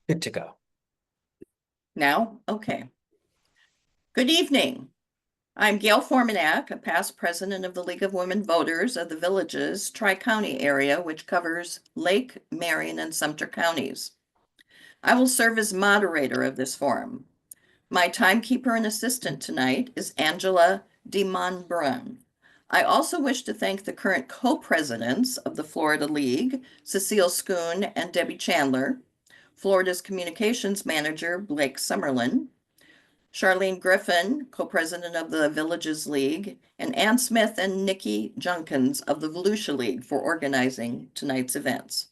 Good to go. Now? Okay. Good evening. I'm Gail Formanak, a past president of the League of Women Voters of the Villages Tri-County area, which covers Lake, Marion, and Sumter counties. I will serve as moderator of this forum. My timekeeper and assistant tonight is Angela DeMonbrun. I also wish to thank the current co-presidents of the Florida League, Cecile Schoon and Debbie Chandler, Florida's communications manager, Blake Summerlin, Charlene Griffin, co-president of the Villages League, and Ann Smith and Nikki Junkins of the Volusia League for organizing tonight's events.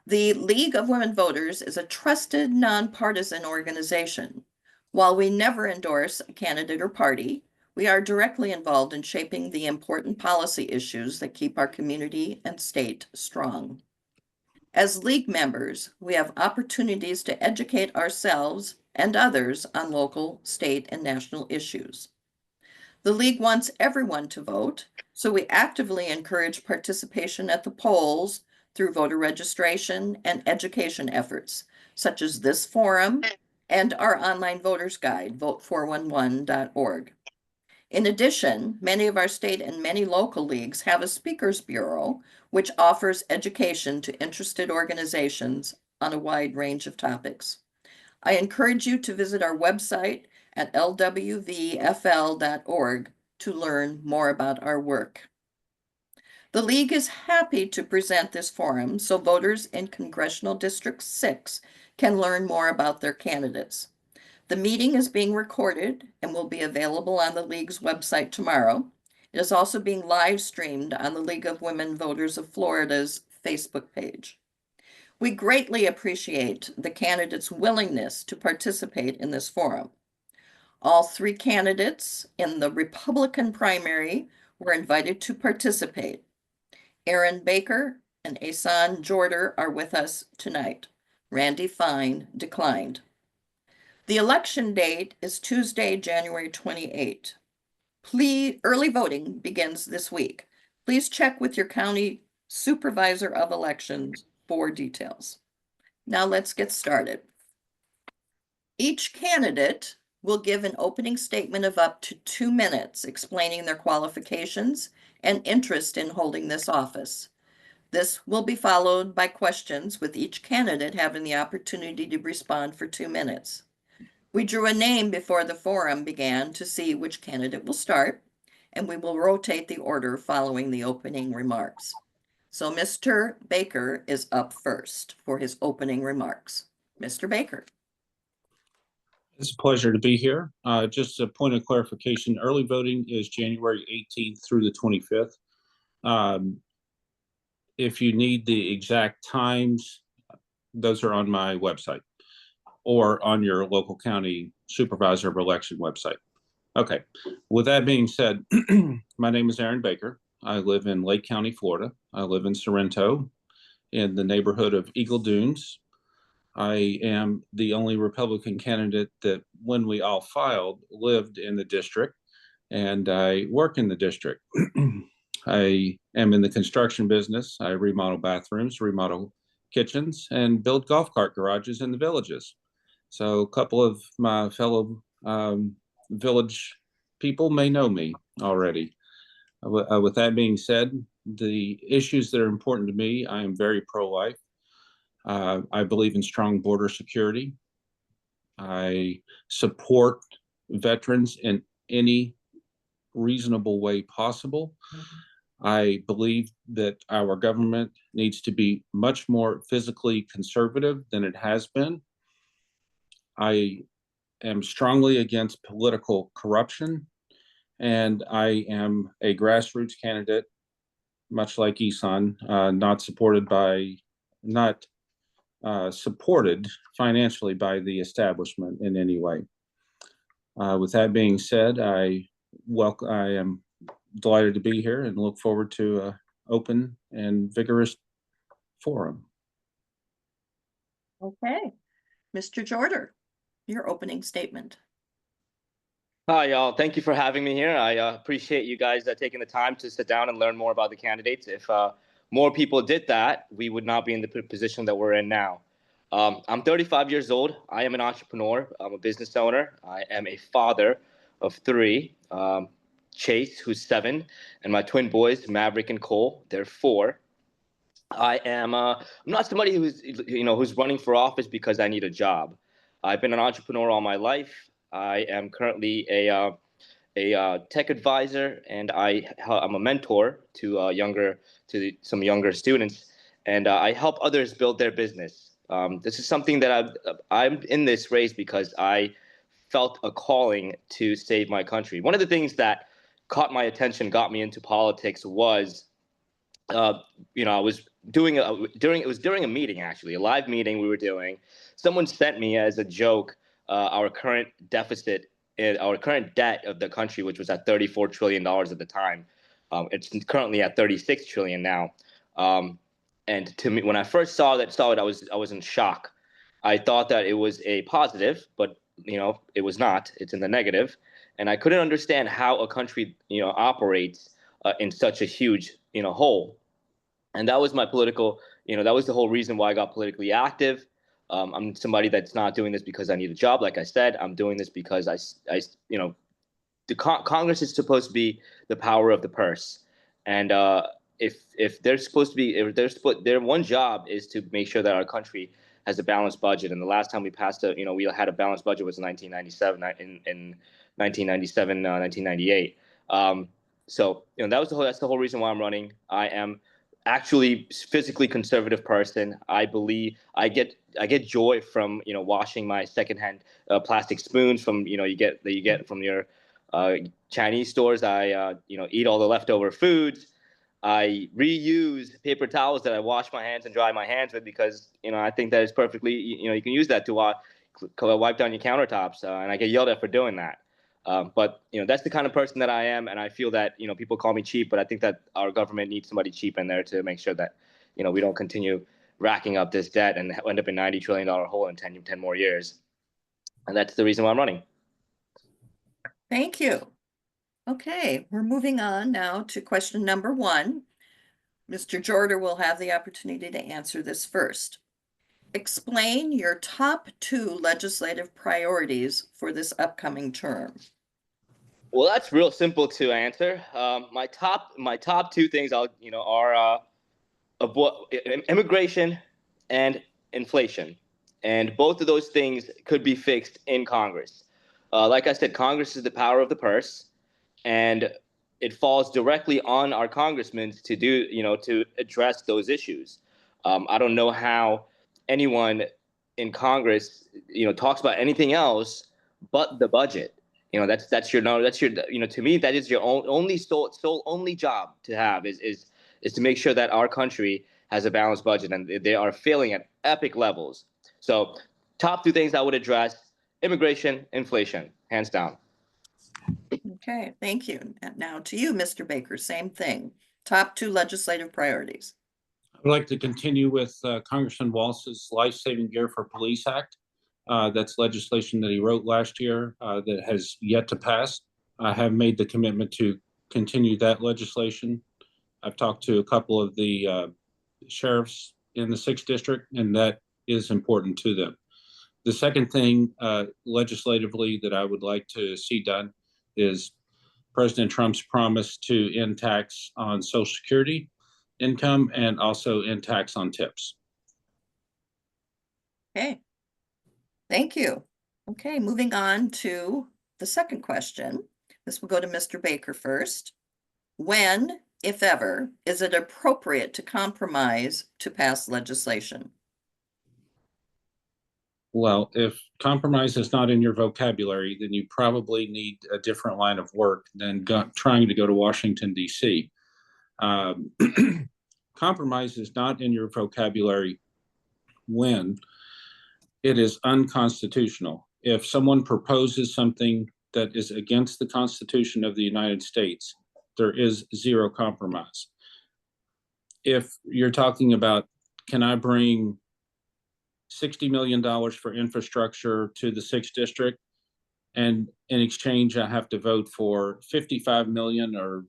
The League of Women Voters is a trusted, nonpartisan organization. While we never endorse a candidate or party, we are directly involved in shaping the important policy issues that keep our community and state strong. As League members, we have opportunities to educate ourselves and others on local, state, and national issues. The League wants everyone to vote, so we actively encourage participation at the polls through voter registration and education efforts, such as this forum and our online voters guide, vote411.org. In addition, many of our state and many local leagues have a speakers bureau, which offers education to interested organizations on a wide range of topics. I encourage you to visit our website at lwvfl.org to learn more about our work. The League is happy to present this forum so voters in Congressional District 6 can learn more about their candidates. The meeting is being recorded and will be available on the League's website tomorrow. It is also being live streamed on the League of Women Voters of Florida's Facebook page. We greatly appreciate the candidates' willingness to participate in this forum. All three candidates in the Republican primary were invited to participate. Aaron Baker and Asan Jorder are with us tonight. Randy Fine declined. The election date is Tuesday, January 28. Early voting begins this week. Please check with your county supervisor of elections for details. Now let's get started. Each candidate will give an opening statement of up to 2 minutes explaining their qualifications and interest in holding this office. This will be followed by questions with each candidate having the opportunity to respond for 2 minutes. We drew a name before the forum began to see which candidate will start, and we will rotate the order following the opening remarks. So Mr. Baker is up first for his opening remarks. Mr. Baker. It's a pleasure to be here. Just a point of clarification, early voting is January 18th through the 25th. If you need the exact times, those are on my website or on your local county supervisor of election website. Okay, with that being said, my name is Aaron Baker. I live in Lake County, Florida. I live in Sorrento in the neighborhood of Eagle Dunes. I am the only Republican candidate that, when we all filed, lived in the district, and I work in the district. I am in the construction business. I remodel bathrooms, remodel kitchens, and build golf cart garages in the villages. So a couple of my fellow village people may know me already. With that being said, the issues that are important to me, I am very pro-life. I believe in strong border security. I support veterans in any reasonable way possible. I believe that our government needs to be much more physically conservative than it has been. I am strongly against political corruption, and I am a grassroots candidate, much like Isan, not supported financially by the establishment in any way. With that being said, I am delighted to be here and look forward to an open and vigorous forum. Okay, Mr. Jorder, your opening statement. Hi, y'all. Thank you for having me here. I appreciate you guys taking the time to sit down and learn more about the candidates. If more people did that, we would not be in the position that we're in now. I'm 35 years old. I am an entrepreneur. I'm a business owner. I am a father of three. Chase, who's 7, and my twin boys, Maverick and Cole. They're 4. I'm not somebody who's running for office because I need a job. I've been an entrepreneur all my life. I am currently a tech advisor, and I'm a mentor to some younger students, and I help others build their business. This is something that I'm in this race because I felt a calling to save my country. One of the things that caught my attention, got me into politics, was uh, I was during a meeting, actually, a live meeting we were doing. Someone sent me as a joke our current deficit, our current debt of the country, which was at $34 trillion at the time. It's currently at 36 trillion now. And to me, when I first saw it, I was in shock. I thought that it was a positive, but it was not. It's in the negative, and I couldn't understand how a country operates in such a huge hole. And that was my political, that was the whole reason why I got politically active. I'm somebody that's not doing this because I need a job. Like I said, I'm doing this because Congress is supposed to be the power of the purse, and if they're supposed to be, if they're split, their one job is to make sure that our country has a balanced budget. And the last time we passed we had a balanced budget was 1997, in 1997, 1998. So that's the whole reason why I'm running. I am actually physically conservative person. I believe I get joy from washing my secondhand plastic spoons from you get from your Chinese stores. I eat all the leftover foods. I reuse paper towels that I wash my hands and dry my hands with because I think that is perfectly you can use that to wipe down your countertops, and I get yelled at for doing that. But that's the kind of person that I am, and I feel that people call me cheap, but I think that our government needs somebody cheap in there to make sure that we don't continue racking up this debt and end up in $90 trillion hole in 10 more years. And that's the reason why I'm running. Thank you. Okay, we're moving on now to question number 1. Mr. Jorder will have the opportunity to answer this first. Explain your top 2 legislative priorities for this upcoming term. Well, that's real simple to answer. My top 2 things are immigration and inflation, and both of those things could be fixed in Congress. Like I said, Congress is the power of the purse, and it falls directly on our congressmen to to address those issues. I don't know how anyone in Congress talks about anything else but the budget. That's your to me that is your only only job to have is to make sure that our country has a balanced budget, and they are failing at epic levels. So top 2 things I would address: immigration, inflation, hands down. Okay, thank you. And now to you, Mr. Baker, same thing. Top 2 legislative priorities. I'd like to continue with Congressman Walsh's Life Saving Gear for Police Act. That's legislation that he wrote last year that has yet to pass. I have made the commitment to continue that legislation. I've talked to a couple of the sheriffs in the 6th district, and that is important to them. The second thing legislatively that I would like to see done is President Trump's promise to end tax on Social Security income and also end tax on tips. Okay, thank you. Okay, moving on to the second question. This will go to Mr. Baker first. When, if ever, is it appropriate to compromise to pass legislation? Well, if compromise is not in your vocabulary, then you probably need a different line of work than trying to go to Washington, D.C. Compromise is not in your vocabulary when it is unconstitutional. If someone proposes something that is against the Constitution of the United States, there is zero compromise. If you're talking about, can I bring $60 million for infrastructure to the 6th district, and in exchange I have to vote for $55 million or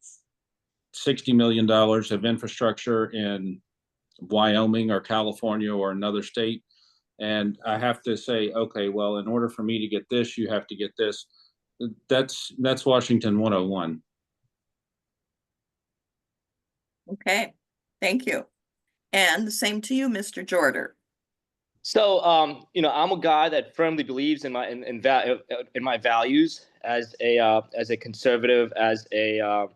$60 million of infrastructure in Wyoming or California or another state, and I have to say, okay, well, in order for me to get this, you have to get this. That's Washington 101. Okay, thank you. And the same to you, Mr. Jorder. So, I'm a guy that firmly believes in my values as a conservative, as a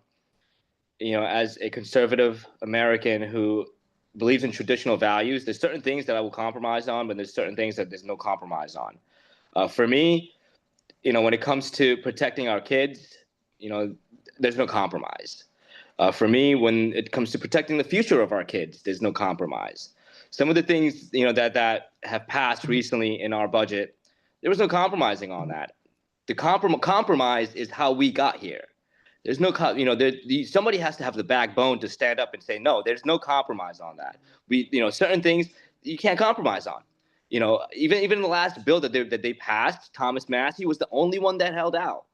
conservative American who believes in traditional values. There's certain things that I will compromise on, but there's certain things that there's no compromise on. For me, when it comes to protecting our kids, there's no compromise. For me, when it comes to protecting the future of our kids, there's no compromise. Some of the things that have passed recently in our budget, there was no compromising on that. The compromise is how we got here. There's no, somebody has to have the backbone to stand up and say no. There's no compromise on that. Certain things you can't compromise on. Even in the last bill that they passed, Thomas Massey was the only one that held out.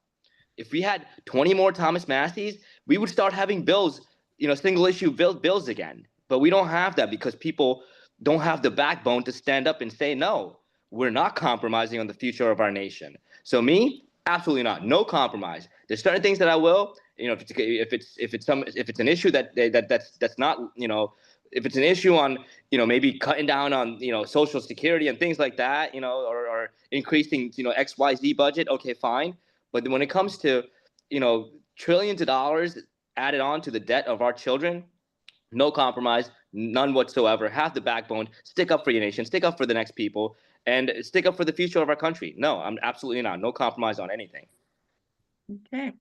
If we had 20 more Thomas Masseys, we would start having bills, single issue bills again. But we don't have that because people don't have the backbone to stand up and say, no, we're not compromising on the future of our nation. So me, absolutely not. No compromise. There's certain things that I will, if it's an issue that's not, if it's an issue on, maybe cutting down on, Social Security and things like that, or increasing, XYZ budget, okay, fine. But when it comes to, trillions of dollars added on to the debt of our children, no compromise, none whatsoever. Have the backbone, stick up for your nation, stick up for the next people, and stick up for the future of our country. No, I'm absolutely not. No compromise on anything. Okay.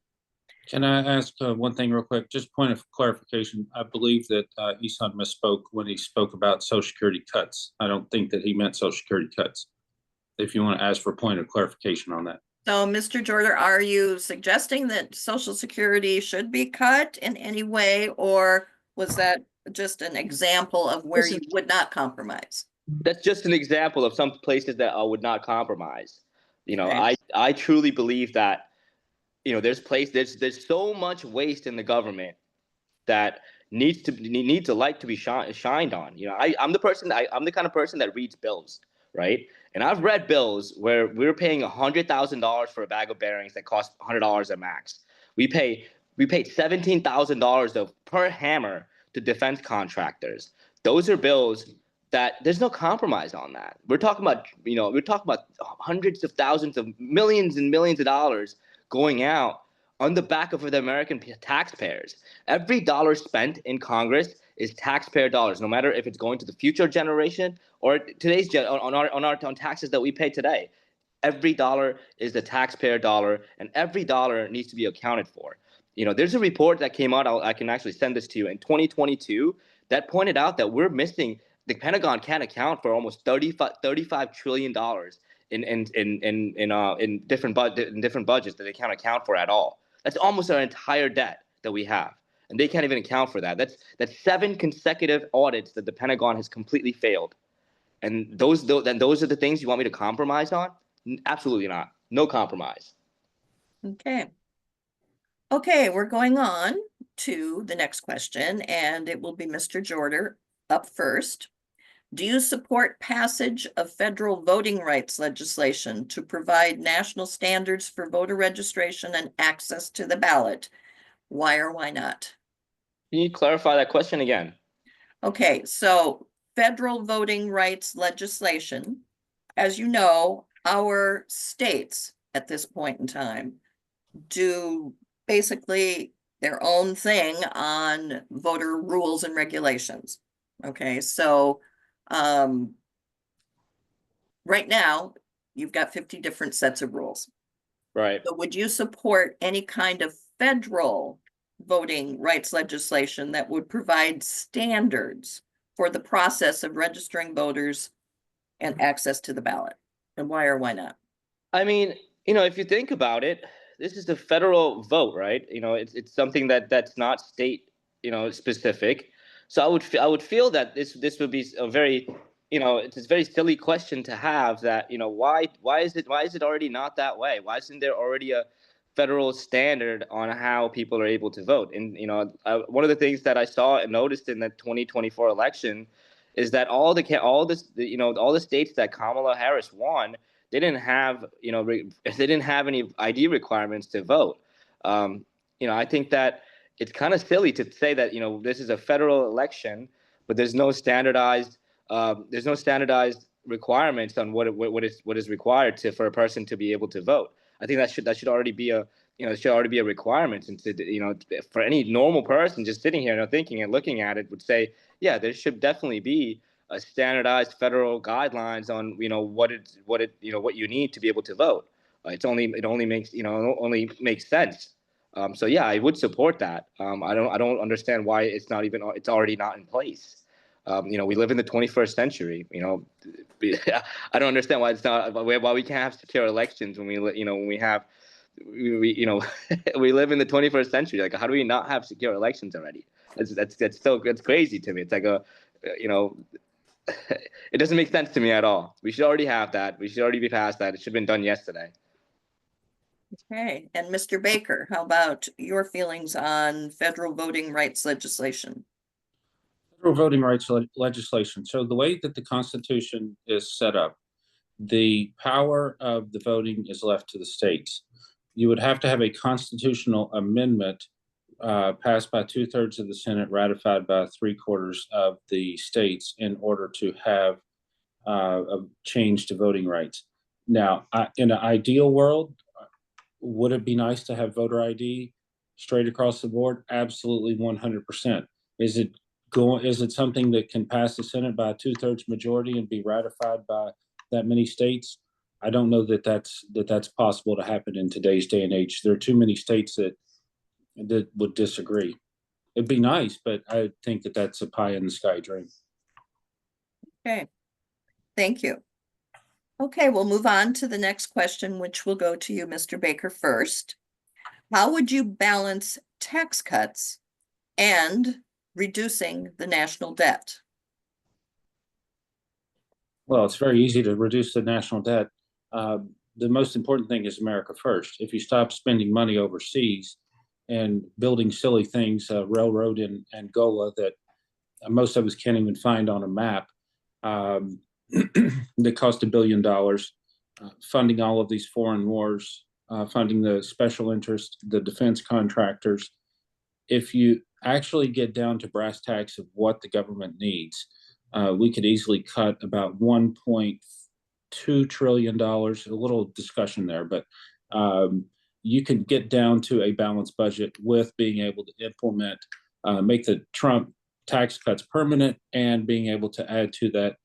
Can I ask one thing real quick? Just point of clarification. I believe that Isan misspoke when he spoke about Social Security cuts. I don't think that he meant Social Security cuts. If you want to ask for a point of clarification on that. So, Mr. Jorder, are you suggesting that Social Security should be cut in any way, or was that just an example of where you would not compromise? That's just an example of some places that I would not compromise. Okay. I truly believe that there's so much waste in the government that needs a light to be shined on. I'm the kind of person that reads bills, right? And I've read bills where we're paying $100,000 for a bag of bearings that cost $100 at max. We paid $17,000 per hammer to defense contractors. Those are bills that there's no compromise on that. We're talking about hundreds of thousands of millions and millions of dollars going out on the back of the American taxpayers. Every dollar spent in Congress is taxpayer dollars, no matter if it's going to the future generation or today's on taxes that we pay today. Every dollar is the taxpayer dollar, and every dollar needs to be accounted for. There's a report that came out. I can actually send this to you in 2022 that pointed out that we're missing. The Pentagon can't account for almost $35 trillion in different budgets that they can't account for at all. That's almost our entire debt that we have, and they can't even account for that. That's 7 consecutive audits that the Pentagon has completely failed, and those are the things you want me to compromise on? Absolutely not. No compromise. Okay. Okay, we're going on to the next question, and it will be Mr. Jorder up first. Do you support passage of federal voting rights legislation to provide national standards for voter registration and access to the ballot? Why or why not? Can you clarify that question again? Okay, so federal voting rights legislation, as you know, our states at this point in time do basically their own thing on voter rules and regulations. Okay, so right now you've got 50 different sets of rules. Right. So would you support any kind of federal voting rights legislation that would provide standards for the process of registering voters and access to the ballot? And why or why not? I mean, if you think about it, this is the federal vote, right? It's something that's not state, specific. So I would feel that this would be a very, it's a very silly question to have. That why is it already not that way? Why isn't there already a federal standard on how people are able to vote? And one of the things that I saw and noticed in the 2024 election is that all the states that Kamala Harris won, they didn't have they didn't have any ID requirements to vote. I think that it's kind of silly to say that this is a federal election, but there's no standardized requirements on what is required for a person to be able to vote. I think that should already be a requirement, and for any normal person just sitting here thinking and looking at it would say, yeah, there should definitely be a standardized federal guidelines on what you need to be able to vote. It only makes sense. So yeah, I would support that. I don't understand why it's already not in place. We live in the 21st century. I don't understand why it's not why we can't have secure elections when we have we live in the 21st century. Like, how do we not have secure elections already? That's crazy to me. It's like it doesn't make sense to me at all. We should already have that. We should already be past that. It should have been done yesterday. Okay, and Mr. Baker, how about your feelings on federal voting rights legislation? Federal voting rights legislation. So the way that the Constitution is set up, the power of the voting is left to the states. You would have to have a constitutional amendment passed by 2/3 of the Senate, ratified by 3/4 of the states in order to have a change to voting rights. Now, in an ideal world, would it be nice to have voter ID straight across the board? Absolutely, 100%. Is it something that can pass the Senate by a 2/3 majority and be ratified by that many states? I don't know that that's possible to happen in today's day and age. There are too many states that would disagree. It'd be nice, but I think that that's a pie in the sky dream. Okay, thank you. Okay, we'll move on to the next question, which will go to you, Mr. Baker, first. How would you balance tax cuts and reducing the national debt? Well, it's very easy to reduce the national debt. The most important thing is America first. If you stop spending money overseas and building silly things, a railroad in Angola that most of us can't even find on a map, that cost $1 billion, funding all of these foreign wars, funding the special interest, the defense contractors. If you actually get down to brass tacks of what the government needs, we could easily cut about $1.2 trillion, a little discussion there, but you can get down to a balanced budget with being able to implement, make the Trump tax cuts permanent and being able to add to that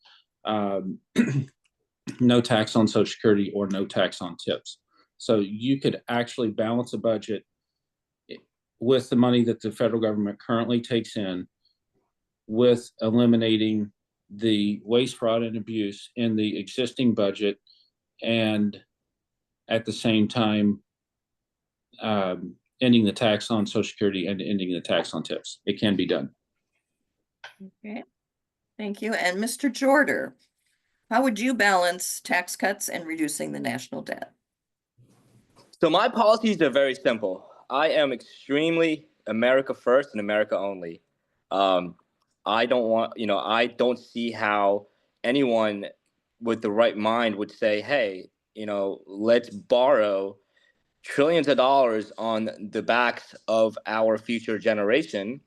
no tax on Social Security or no tax on tips. So you could actually balance a budget with the money that the federal government currently takes in, with eliminating the waste, fraud, and abuse in the existing budget, and at the same time ending the tax on Social Security and ending the tax on tips. It can be done. Okay, thank you. And Mr. Jorder, how would you balance tax cuts and reducing the national debt? So my policies are very simple. I am extremely America first and America only. I don't see how anyone with the right mind would say, hey, let's borrow trillions of dollars on the backs of our future generation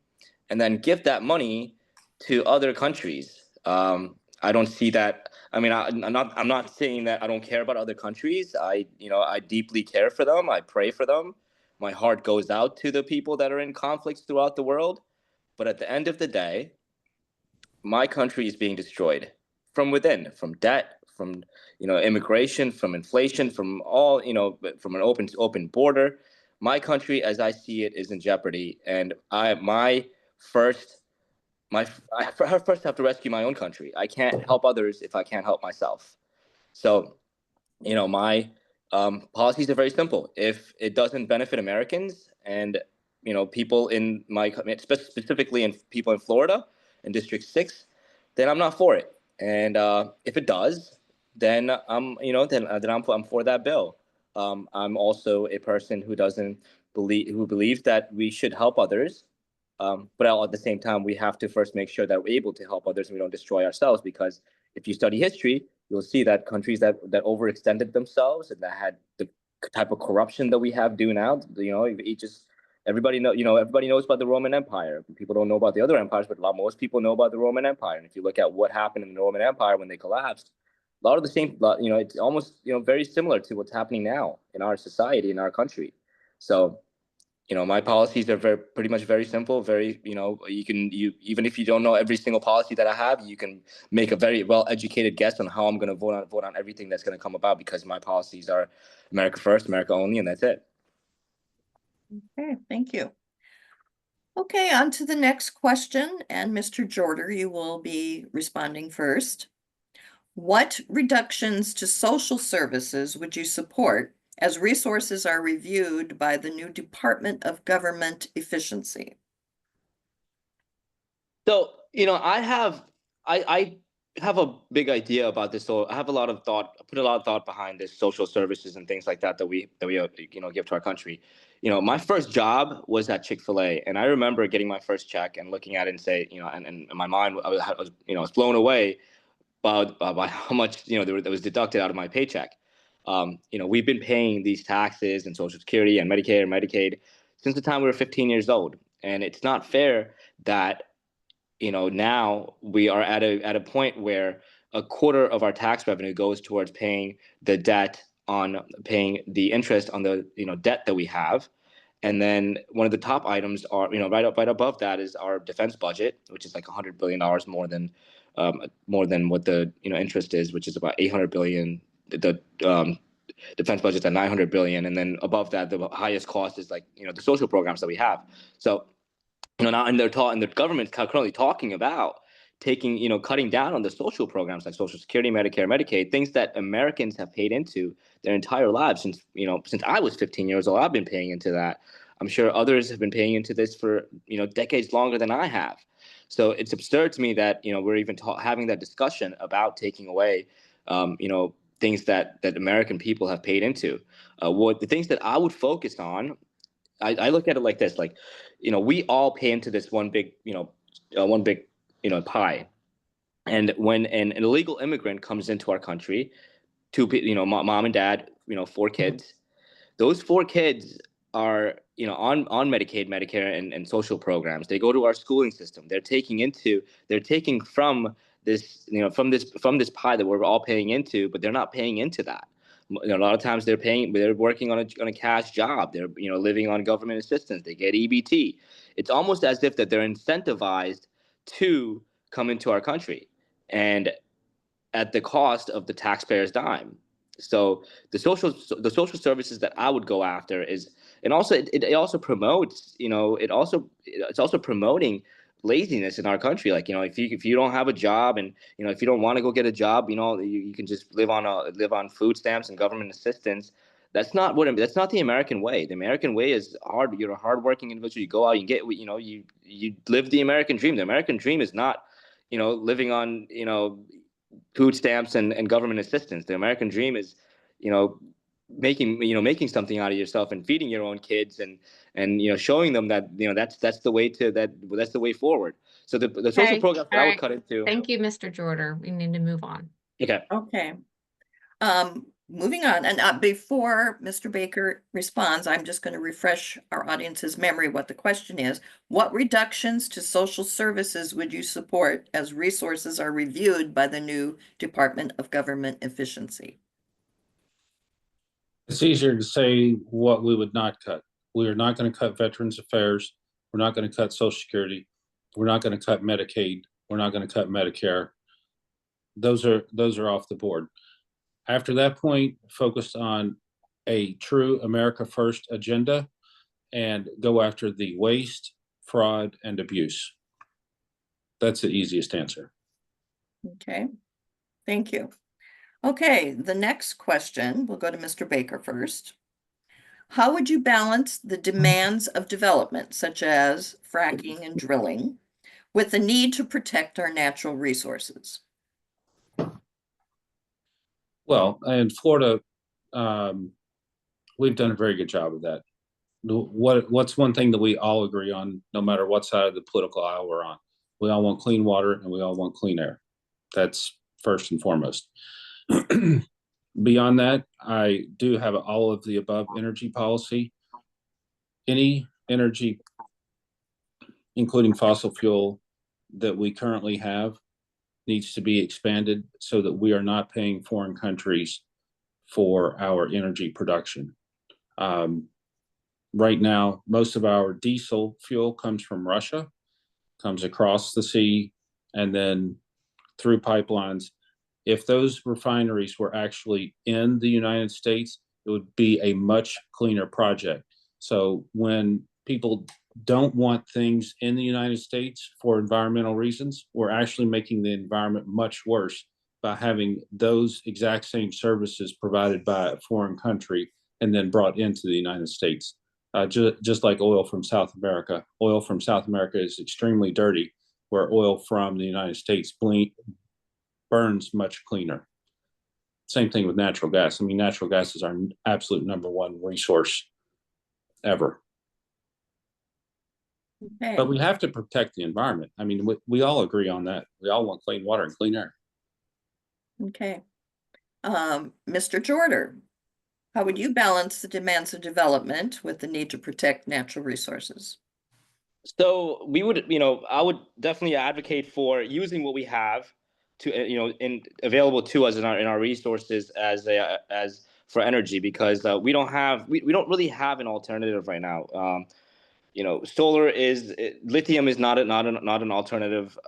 and then give that money to other countries. I don't see that. I mean, I'm not saying that I don't care about other countries. I deeply care for them. I pray for them. My heart goes out to the people that are in conflicts throughout the world. But at the end of the day, my country is being destroyed from within, from debt, from immigration, from inflation, from all from an open border. My country, as I see it, is in jeopardy, and I first have to rescue my own country. I can't help others if I can't help myself. So, my policies are very simple. If it doesn't benefit Americans and people in specifically in people in Florida in District 6, then I'm not for it. And if it does, then I'm for that bill. I'm also a person who believes that we should help others, But at the same time, we have to first make sure that we're able to help others and we don't destroy ourselves. Because if you study history, you'll see that countries that overextended themselves and that had the type of corruption that we have do now, it just everybody knows about the Roman Empire. People don't know about the other empires, but most people know about the Roman Empire. And if you look at what happened in the Roman Empire when they collapsed, a lot of the same, it's almost very similar to what's happening now in our society, in our country. So my policies are pretty much very simple. Very, you even if you don't know every single policy that I have, you can make a very well educated guess on how I'm going to vote on everything that's going to come about, because my policies are America first, America only, and that's it. Okay, thank you. Okay, on to the next question, and Mr. Jorder, you will be responding first. What reductions to social services would you support as resources are reviewed by the new Department of Government Efficiency? So, I have a big idea about this. So I have a lot of thought, put a lot of thought behind this social services and things like that we give to our country. My first job was at Chick-fil-A, and I remember getting my first check and looking at it and say, and in my mind, I was blown away by how much that was deducted out of my paycheck. We've been paying these taxes and Social Security and Medicare and Medicaid since the time we were 15 years old, and it's not fair that now we are at a point where a quarter of our tax revenue goes towards paying the debt, on paying the interest on the debt that we have. And then one of the top items are, right above that is our defense budget, which is like $100 billion more than what the interest is, which is about 800 billion. The defense budget's at 900 billion, and then above that, the highest cost is like the social programs that we have. So now, and the government's currently talking about cutting down on the social programs like Social Security, Medicare, Medicaid, things that Americans have paid into their entire lives since I was 15 years old. I've been paying into that. I'm sure others have been paying into this for decades longer than I have. So it's absurd to me that we're even having that discussion about taking away things that American people have paid into. What the things that I would focus on, I look at it like this, like, we all pay into this one big, pie. And when an illegal immigrant comes into our country, mom and dad, 4 kids, those 4 kids are, on Medicaid, Medicare, and social programs. They go to our schooling system. They're taking from this, from this pie that we're all paying into, but they're not paying into that. A lot of times they're working on a cash job. They're living on government assistance. They get EBT. It's almost as if that they're incentivized to come into our country, and at the cost of the taxpayer's dime. So the social services that I would go after is, and also it also promotes, it's also promoting laziness in our country. Like, if you don't have a job, and if you don't want to go get a job, you can just live on food stamps and government assistance. That's not the American way. The American way is hard. You're a hardworking individual. You go out, you get, you live the American dream. The American dream is not, living on, food stamps and government assistance. The American dream is, making something out of yourself and feeding your own kids, and showing them that that's the way forward. So the social Okay. programs that All I would right. cut into. Thank you, Mr. Jorder. We need to move on. Okay. Okay. Moving on, and before Mr. Baker responds, I'm just going to refresh our audience's memory what the question is. What reductions to social services would you support as resources are reviewed by the new Department of Government Efficiency? It's easier to say what we would not cut. We are not going to cut Veterans Affairs. We're not going to cut Social Security. We're not going to cut Medicaid. We're not going to cut Medicare. Those are off the board. After that point, focus on a true America First agenda and go after the waste, fraud, and abuse. That's the easiest answer. Okay, thank you. Okay, the next question, we'll go to Mr. Baker first. How would you balance the demands of development, such as fracking and drilling, with the need to protect our natural resources? Well, in Florida, we've done a very good job of that. what's one thing that we all agree on, no matter what side of the political aisle we're on? We all want clean water and we all want clean air. That's first and foremost. Beyond that, I do have all of the above energy policy. Any energy, including fossil fuel, that we currently have needs to be expanded so that we are not paying foreign countries for our energy production. Right now, most of our diesel fuel comes from Russia, comes across the sea, and then through pipelines. If those refineries were actually in the United States, it would be a much cleaner project. So when people don't want things in the United States for environmental reasons, we're actually making the environment much worse by having those exact same services provided by a foreign country and then brought into the United States. Just like oil from South America. Oil from South America is extremely dirty, where oil from the United States burns much cleaner. Same thing with natural gas. I mean, natural gas is our absolute number one resource ever. Okay. But we have to protect the environment. I mean, we all agree on that. We all want clean water and clean air. Okay. Mr. Jorder, how would you balance the demands of development with the need to protect natural resources? So we would, I would definitely advocate for using what we have to, available to us in our resources as for energy, because we don't really have an alternative right now. Solar lithium is not an alternative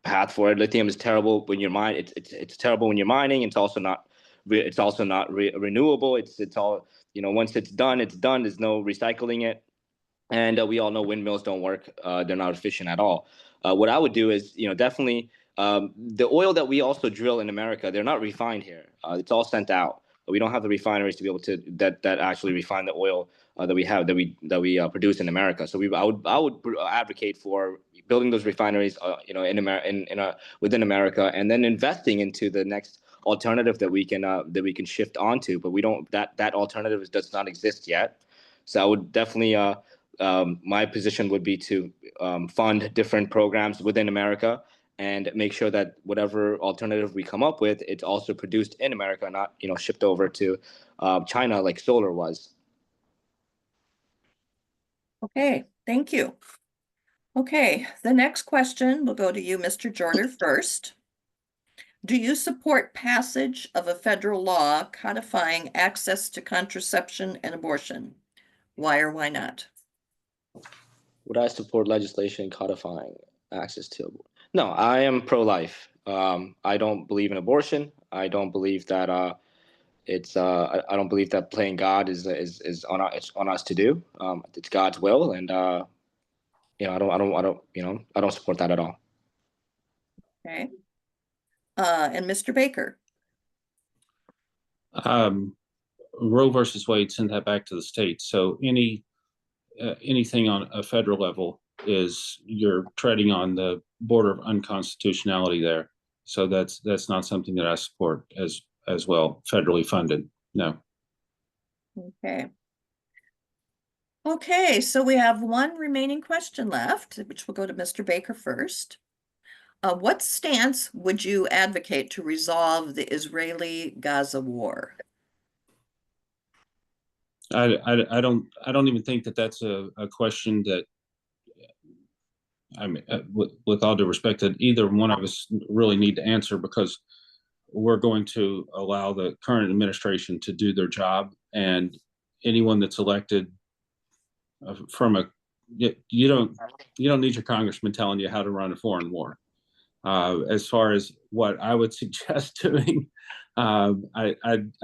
path for it. Lithium is terrible when you're mining. It's terrible when you're mining. It's also not renewable. It's all, once it's done, it's done. There's no recycling it. And we all know windmills don't work. They're not efficient at all. What I would do is, definitely the oil that we also drill in America, they're not refined here. It's all sent out. We don't have the refineries to be able to that actually refine the oil that we produce in America. So I would advocate for building those refineries, within America, and then investing into the next alternative that we can shift onto. But we don't that alternative does not exist yet. So I would definitely my position would be to fund different programs within America and make sure that whatever alternative we come up with, it's also produced in America, not shipped over to China like solar was. Okay, thank you. Okay, the next question will go to you, Mr. Jorder, first. Do you support passage of a federal law codifying access to contraception and abortion? Why or why not? Would I support legislation codifying access to abortion? No, I am pro-life. I don't believe in abortion. I don't believe that I don't believe that playing God is it's on us to do. It's God's will, and I don't support that at all. Okay. And Mr. Baker. Roe versus Wade sent that back to the states. So anything on a federal level is you're treading on the border of unconstitutionality there. So that's not something that I support as well, federally funded. No. Okay. Okay, so we have one remaining question left, which will go to Mr. Baker first. What stance would you advocate to resolve the Israeli-Gaza war? I don't even think that that's a question that, I mean, with all due respect, that either one of us really need to answer, because we're going to allow the current administration to do their job, and anyone that's elected you don't need your congressman telling you how to run a foreign war. As far as what I would suggest doing, I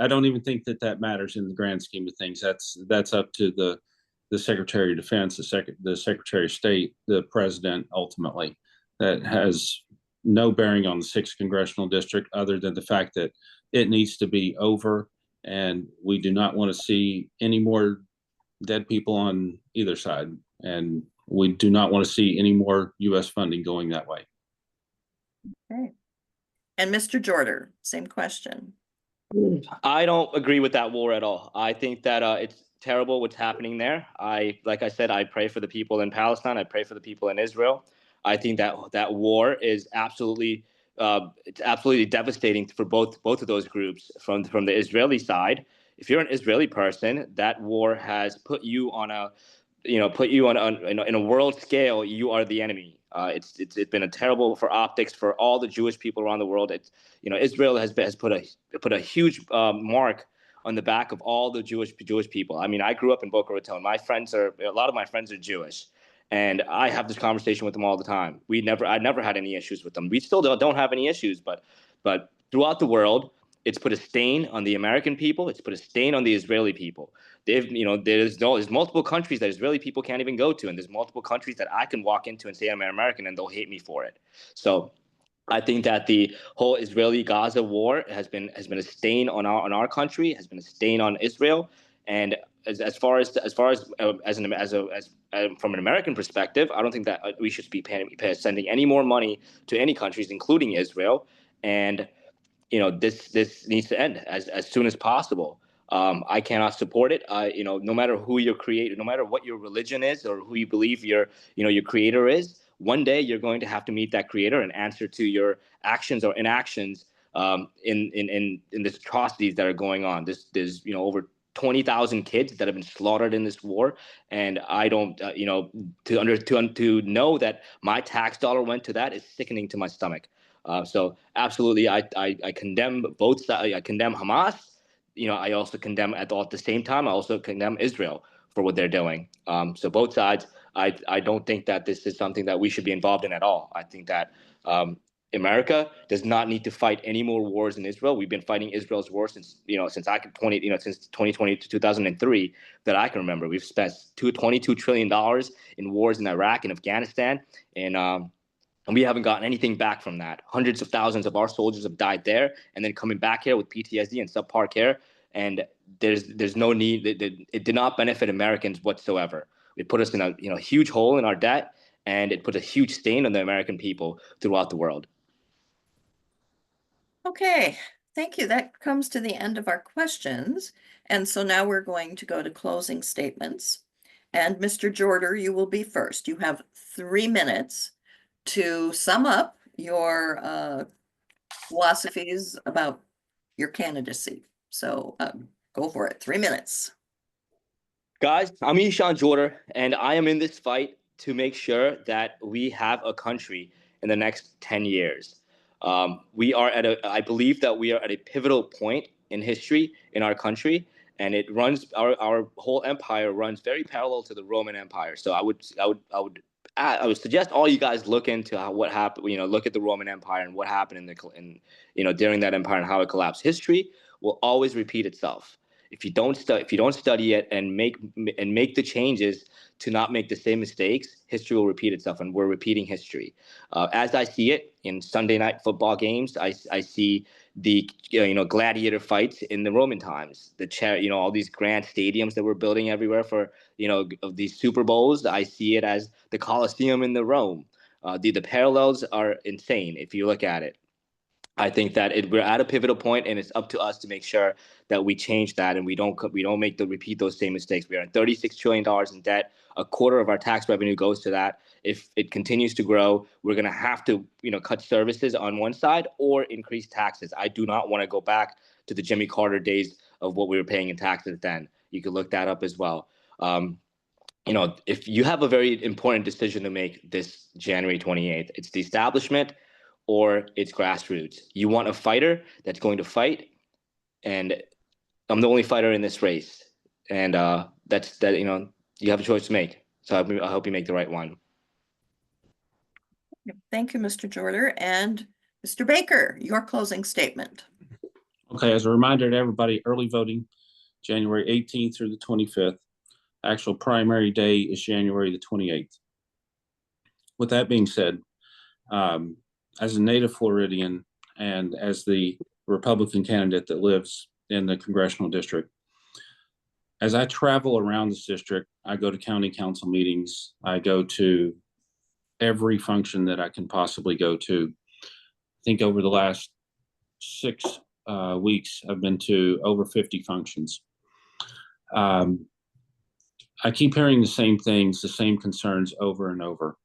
don't even think that matters in the grand scheme of things. That's up to the Secretary of Defense, the Secretary of State, the President, ultimately. That has no bearing on the 6th Congressional District, other than the fact that it needs to be over, and we do not want to see any more dead people on either side, and we do not want to see any more U.S. funding going that way. Okay. And Mr. Jorder, same question. I don't agree with that war at all. I think that terrible what's happening there. Like I said, I pray for the people in Palestine. I pray for the people in Israel. I think that war is absolutely it's absolutely devastating for both of those groups. From the Israeli side, if you're an Israeli person, that war has put you on a in a world scale. You are the enemy. It's been a terrible for optics for all the Jewish people around the world. It's Israel has put a huge mark on the back of all the Jewish people. I mean, I grew up in Boca Raton. A lot of my friends are Jewish, and I have this conversation with them all the time. I never had any issues with them. We still don't have any issues, but throughout the world, it's put a stain on the American people. It's put a stain on the Israeli people. There's multiple countries that Israeli people can't even go to, and there's multiple countries that I can walk into and say I'm American, and they'll hate me for it. So I think that the whole Israeli-Gaza war has been a stain on our country, has been a stain on Israel, and as far as from an American perspective, I don't think that we should be sending any more money to any countries, including Israel, and this needs to end as soon as possible. I cannot support it. No matter who your creator, no matter what your religion is or who you believe your creator is, one day you're going to have to meet that creator and answer to your actions or inactions in this atrocities that are going on. There's over 20,000 kids that have been slaughtered in this war, and I don't to know that my tax dollar went to that is sickening to my stomach. So absolutely, I condemn both sides. I condemn Hamas. I also condemn at the same time. I also condemn Israel for what they're doing. So both sides. I don't think that this is something that we should be involved in at all. I think that America does not need to fight any more wars in Israel. We've been fighting Israel's war since 2020 to 2003 that I can remember. We've spent $22 trillion in wars in Iraq and Afghanistan, and we haven't gotten anything back from that. Hundreds of thousands of our soldiers have died there, and then coming back here with PTSD and subpar care. And there's no need. It did not benefit Americans whatsoever. It put us in a huge hole in our debt, and it put a huge stain on the American people throughout the world. Okay, thank you. That comes to the end of our questions. And so now we're going to go to closing statements. And Mr. Jorder, you will be first. You have 3 minutes to sum up your philosophies about your candidacy. So go for it. 3 minutes. Guys, I'm Ishan Jorder, and I am in this fight to make sure that we have a country in the next 10 years. I believe that we are at a pivotal point in history in our country, and it runs our whole empire runs very parallel to the Roman Empire. So I would suggest all you guys look into what happened. Look at the Roman Empire and what happened during that empire and how it collapsed. History will always repeat itself. If you don't study it and make the changes to not make the same mistakes, history will repeat itself, and we're repeating history. As I see it in Sunday night football games, I see the gladiator fights in the Roman times. All these grand stadiums that we're building everywhere for of these Super Bowls. I see it as the Colosseum in the Rome. The parallels are insane if you look at it. I think that we're at a pivotal point, and it's up to us to make sure that we change that and we don't repeat those same mistakes. We are in $36 trillion in debt. A quarter of our tax revenue goes to that. If it continues to grow, we're going to have to cut services on one side or increase taxes. I do not want to go back to the Jimmy Carter days of what we were paying in taxes then. You could look that up as well. If you have a very important decision to make this January 28th, it's the establishment or it's grassroots. You want a fighter that's going to fight, and I'm the only fighter in this race, and you have a choice to make. So I hope you make the right one. Thank you, Mr. Jorder. And Mr. Baker, your closing statement. Okay, as a reminder to everybody, early voting, January 18th through the 25th. Actual primary day is January the 28th. With that being said, as a native Floridian and as the Republican candidate that lives in the congressional district, as I travel around this district, I go to county council meetings. I go to every function that I can possibly go to. I think over the last 6 weeks, I've been to over 50 functions. I keep hearing the same things, the same concerns over and over.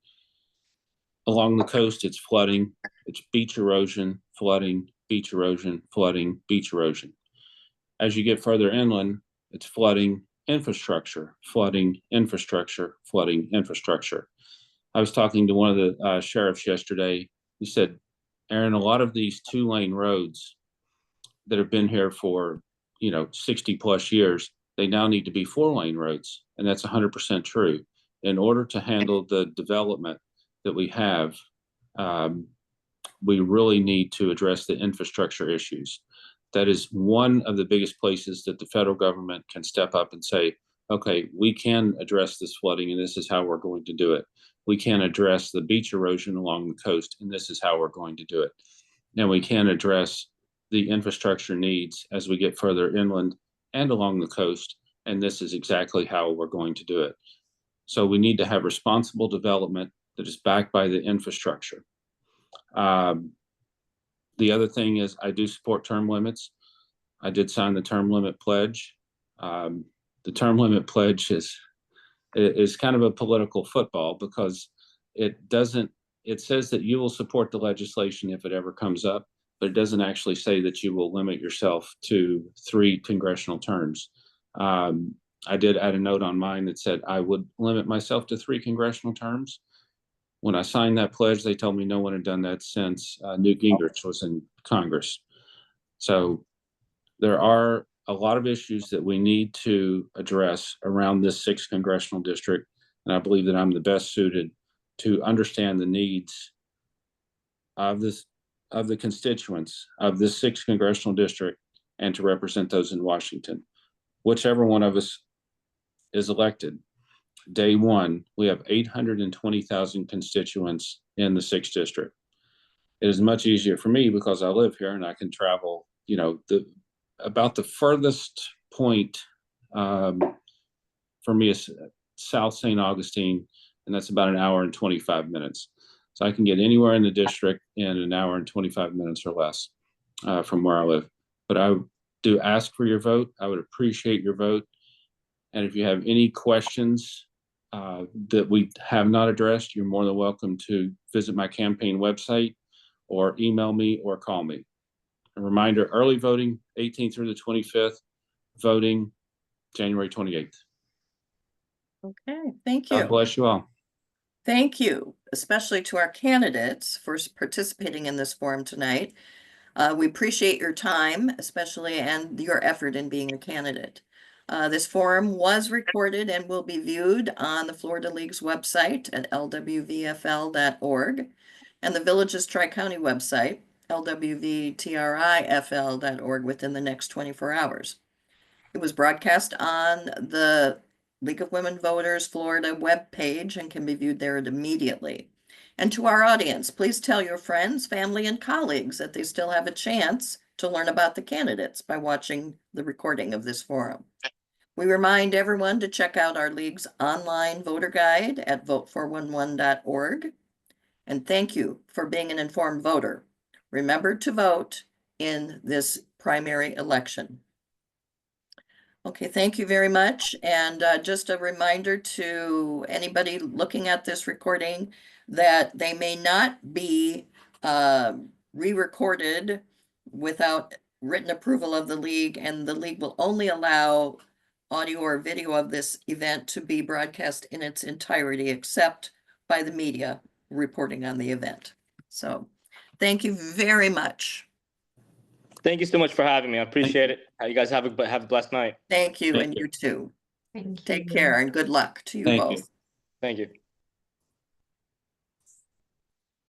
Along the coast, it's flooding, it's beach erosion, flooding, beach erosion, flooding, beach erosion. As you get further inland, it's flooding, infrastructure, flooding, infrastructure, flooding, infrastructure. I was talking to one of the sheriffs yesterday. He said, Aaron, a lot of these 2-lane roads that have been here for, 60 plus years, they now need to be 4-lane roads. And that's 100% true. In order to handle the development that we have, we really need to address the infrastructure issues. That is one of the biggest places that the federal government can step up and say, okay, we can address this flooding and this is how we're going to do it. We can address the beach erosion along the coast and this is how we're going to do it. And we can address the infrastructure needs as we get further inland and along the coast. And this is exactly how we're going to do it. So we need to have responsible development that is backed by the infrastructure. The other thing is I do support term limits. I did sign the term limit pledge. The term limit pledge is kind of a political football because it says that you will support the legislation if it ever comes up, but it doesn't actually say that you will limit yourself to 3 congressional terms. I did add a note on mine that said I would limit myself to 3 congressional terms. When I signed that pledge, they told me no one had done that since Newt Gingrich was in Congress. So there are a lot of issues that we need to address around this 6th congressional district. And I believe that I'm the best suited to understand the needs of the constituents of this 6th congressional district and to represent those in Washington. Whichever one of us is elected, day one, we have 820,000 constituents in the 6th district. It is much easier for me because I live here and I can travel, about the furthest point for me is South St. Augustine, and that's about an hour and 25 minutes. So I can get anywhere in the district in an hour and 25 minutes or less from where I live. But I do ask for your vote. I would appreciate your vote. And if you have any questions that we have not addressed, you're more than welcome to visit my campaign website or email me or call me. A reminder, early voting, 18th through the 25th, voting January 28th. Okay, thank you. God bless you all. Thank you, especially to our candidates for participating in this forum tonight. We appreciate your time, especially and your effort in being a candidate. This forum was recorded and will be viewed on the Florida League's website at lwvfl.org and the Villages Tri-County website, lwvtrifl.org, within the next 24 hours. It was broadcast on the League of Women Voters Florida webpage and can be viewed there immediately. And to our audience, please tell your friends, family, and colleagues that they still have a chance to learn about the candidates by watching the recording of this forum. We remind everyone to check out our League's online voter guide at vote411.org. And thank you for being an informed voter. Remember to vote in this primary election. Okay, thank you very much. And just a reminder to anybody looking at this recording that they may not be re-recorded without written approval of the league, and the league will only allow audio or video of this event to be broadcast in its entirety, except by the media reporting on the event. So thank you very much. Thank you so much for having me. I appreciate it. You guys have a blessed night. Thank you, Thank and you. you too. Thank you. Take care and good luck to you Thank you. both. Thank you.